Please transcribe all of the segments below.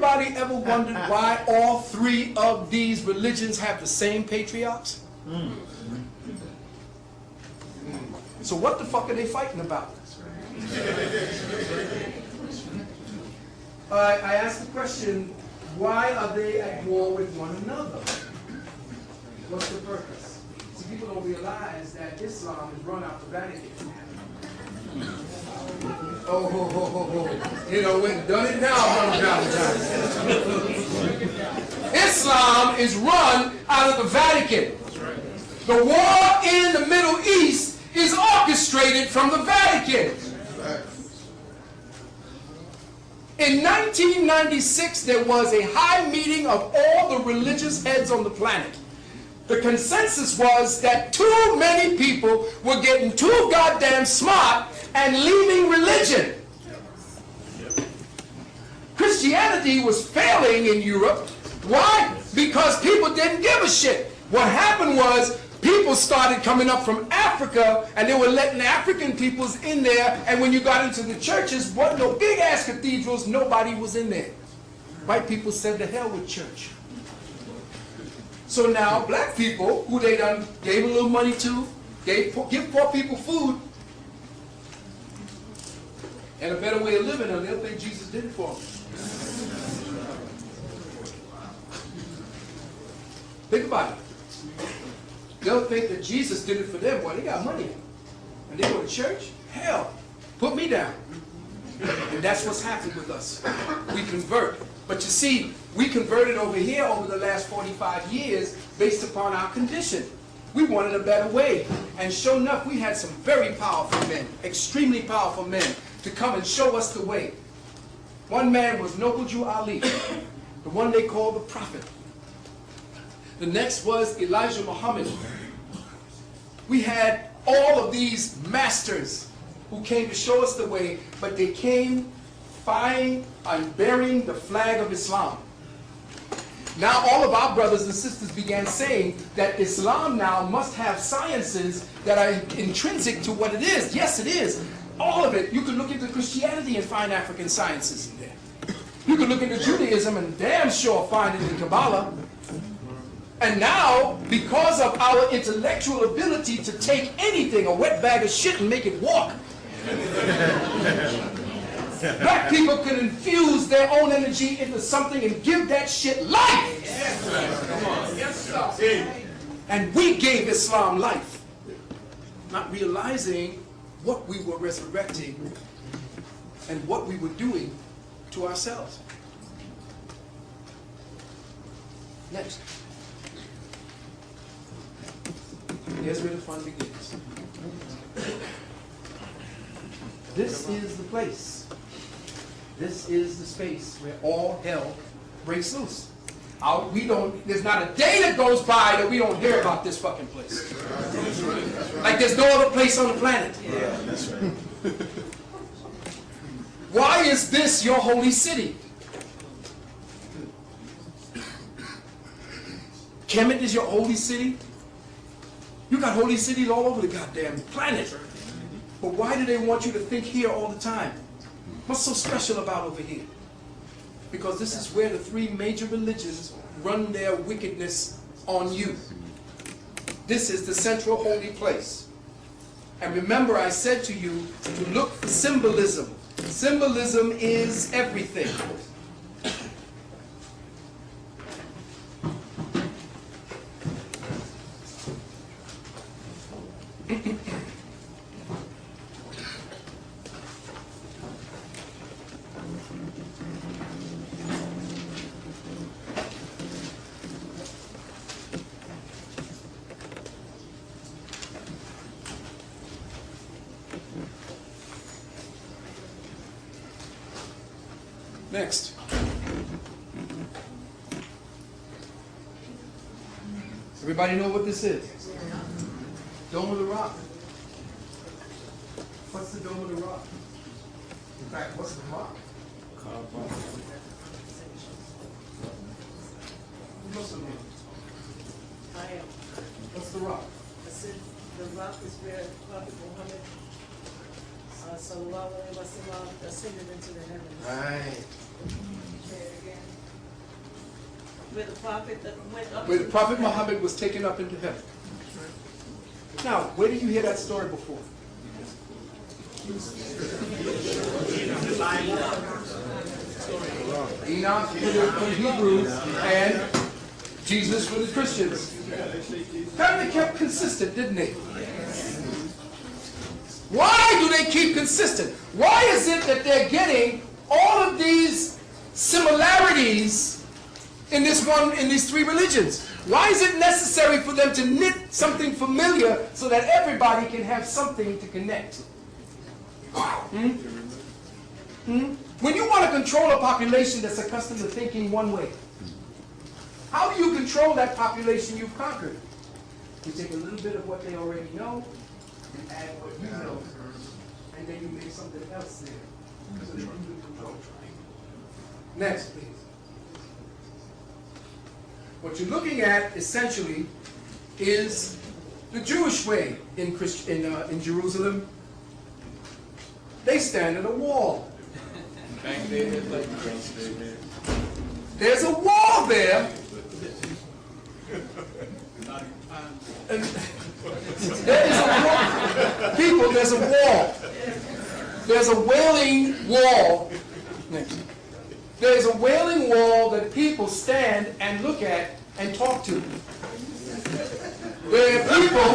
Anybody ever wondered why all three of these religions have the same patriarchs? So what the fuck are they fighting about? I asked the question, why are they at war with one another? What's the purpose? See, people don't realize that Islam is run out the Vatican. You know, we've done it now, Islam is run out of the Vatican. The war in the Middle East is orchestrated from the Vatican. In 1996, there was a high meeting of all the religious heads on the planet. The consensus was that too many people were getting too goddamn smart and leaving religion. Christianity was failing in Europe. Why? Because people didn't give a shit. What happened was people started coming up from Africa, and they were letting African peoples in there, and when you got into the churches, wasn't no big-ass cathedrals, nobody was in there. White people said, to hell with church. So now, black people, who they done gave a little money to, give poor people food, and a better way of living, and they'll think Jesus did it for them. Think about it. They'll think that Jesus did it for them. Well, they got money. And they go to church? Hell, put me down. And that's what's happened with us. We convert. But you see, we converted over here over the last 45 years based upon our condition. We wanted a better way. And sure enough, we had some very powerful men, extremely powerful men, to come and show us the way. One man was Noble Jew Ali, the one they called the prophet. The next was Elijah Muhammad. We had all of these masters who came to show us the way, but they came flying and bearing the flag of Islam. Now all of our brothers and sisters began saying that Islam now must have sciences that are intrinsic to what it is. Yes, it is. All of it. You can look into Christianity and find African sciences in there. You can look into Judaism and damn sure find it in Kabbalah. And now, because of our intellectual ability to take anything, a wet bag of shit, and make it walk, black people can infuse their own energy into something and give that shit life. Yes. And we gave Islam life, not realizing what we were resurrecting and what we were doing to ourselves. Next. Here's where the fun begins. This is the place. This is the space where all hell breaks loose. There's not a day that goes by that we don't hear about this fucking place. Like there's no other place on the planet. Yeah, that's right. Why is this your holy city? Kemet is your holy city? You got holy cities all over the goddamn planet. But why do they want you to think here all the time? What's so special about over here? Because this is where the three major religions run their wickedness on you. This is the central holy place. And remember, I said to you to look for symbolism. Symbolism is everything. Next. Everybody know what this is? Dome of the Rock. What's the Dome of the Rock? In fact, what's the rock? Who knows something? I am. What's the rock? I said the rock is where Prophet Muhammad sallallahu alaihi wasallam ascended into the heavens. Right. Say it again. where the prophet that went up. Where the Prophet Muhammad was taken up into heaven. Now, where did you hear that story before? Enoch for the Hebrews and Jesus for the Christians. Kind of kept consistent, didn't they? Why do they keep consistent? Why is it that they're getting all of these similarities in these three religions? Why is it necessary for them to knit something familiar so that everybody can have something to connect? When you want to control a population that's accustomed to thinking one way, how do you control that population you've conquered? You take a little bit of what they already know, and add what you know, and then you make something else there, so that you can control. Next, please. What you're looking at, essentially, is the Jewish way in Jerusalem. They stand at a wall. There's a wall there. And there is a wall. People, there's a wall. There's a wailing wall. Next. There's a wailing wall that people stand and look at and talk to. There are people.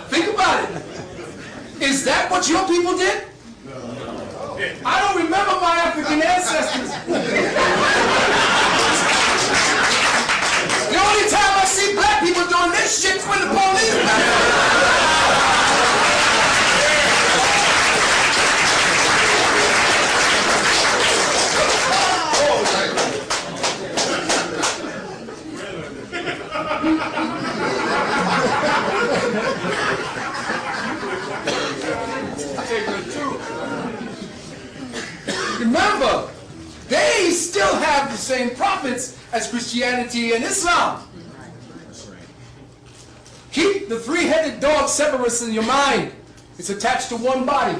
Think about it. Is that what your people did? I don't remember my African ancestors. The only time I see black people doing this shit is when the police. Remember, they still have the same prophets as Christianity and Islam. Keep the three-headed dog Cerberus in your mind. It's attached to one body.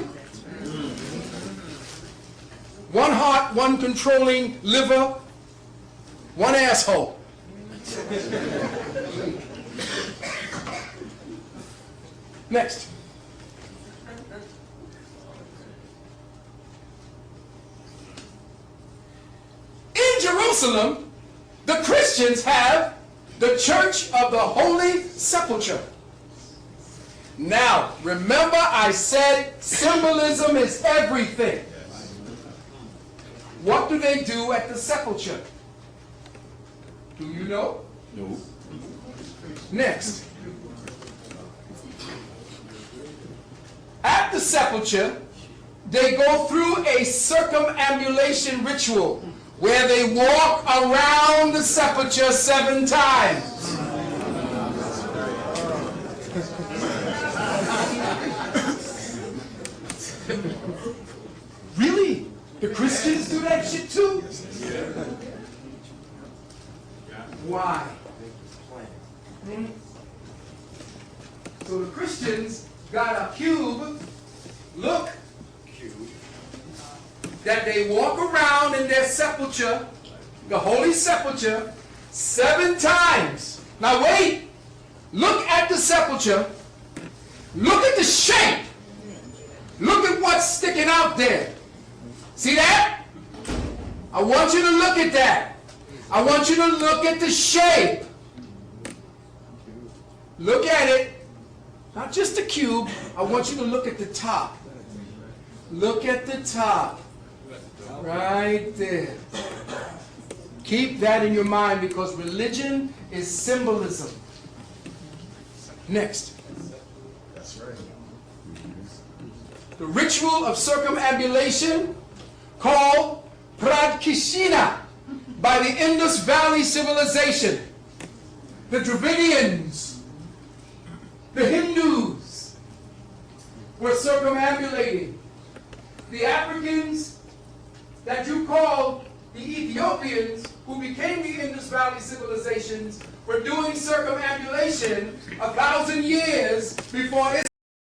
One heart, one controlling liver, one asshole. Next. In Jerusalem, the Christians have the Church of the Holy Sepulchre. Now, remember I said symbolism is everything. What do they do at the sepulchre? Do you know? No. Next. At the sepulchre, they go through a circumambulation ritual where they walk around the sepulchre 7 times. Really? The Christians do that shit too? Why? So the Christians got a cube, look, that they walk around in their sepulchre, the holy sepulchre, 7 times. Now wait, look at the sepulchre, look at the shape, look at what's sticking out there. See that? I want you to look at that. I want you to look at the shape. Look at it. Not just the cube. I want you to look at the top. Look at the top. Right there. Keep that in your mind because religion is symbolism. Next. That's right. The ritual of circumambulation called Pradkishina by the Indus Valley civilization. The Dravidians, the Hindus were circumambulating. The Africans that you call the Ethiopians, who became the Indus Valley civilizations, were doing circumambulation 1,000 years before